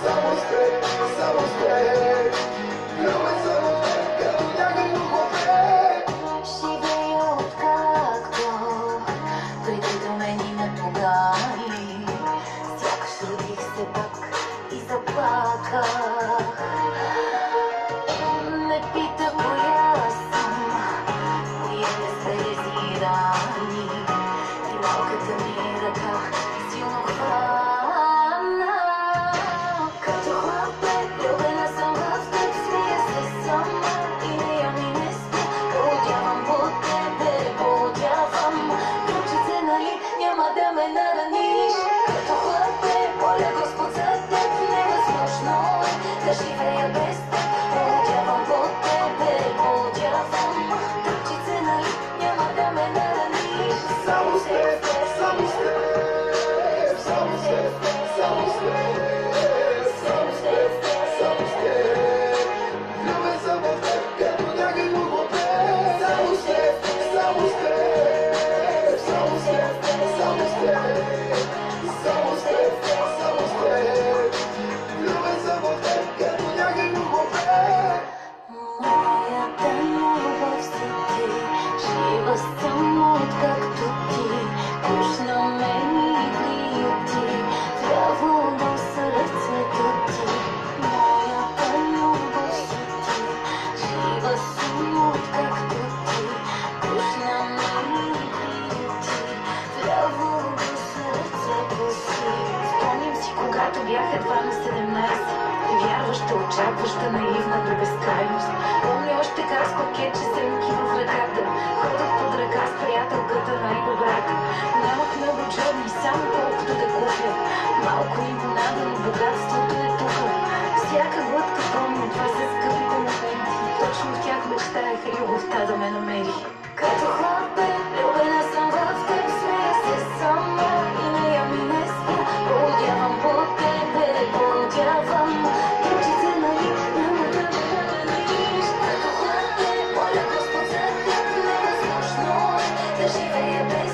само с теб, само с теб. Влюбен съм в теб, като някой духове. Живея откакто преди до мен и ме погани. Сякаш родих се пак и заплаках. Не пита коя съм, коя не са тези рани. И малката ми ръка силно хвана. Като хлапе, влюбена съм в теб, смея се сама и нея ми не спи. Полудявам по тебе, полудявам. Ключице, нали няма да ме нараниш. Като хлапе, моля Господ за теб, невъзможно е да живея без теб. Полудявам по тебе, полудявам. Ключице, нали няма да ме нараниш. Само с теб, само с теб, само с теб, само с теб, само с теб, само с теб. Влюбен съм в теб, като някой духове. Само с теб, само с теб, само с теб, само с теб, само с теб, само с теб. Влюбен съм в теб, като някой духове. Моята любов си ти, жива съм откакто ти. Уж на мен игри ти, здраво до сърцето ти. Моята любов си ти, жива съм откакто ти. Уж на мен игри ти, здраво до сърцето си. Спомням си, когато бях едва на 17, вярваща, очакваща, наивна до безкрайност. Помня още как с пакетче семки в ръката ходах под ръка с приятелката най-добрата. Нямах много джобни, само колкото да купя. Малко лимонада, но богатството е тука. Всяка глътка помня, това са скъпите моменти. Точно в тях мечтаех любовта да ме намери. Като хлапе, влюбена съм в теб, смея се сама и нея ми не спя. Полудявам по тебе, полудявам. Ключице, нали няма да ме нараниш. Като хлапе, моля Господ за теб, невъзможно е да живея без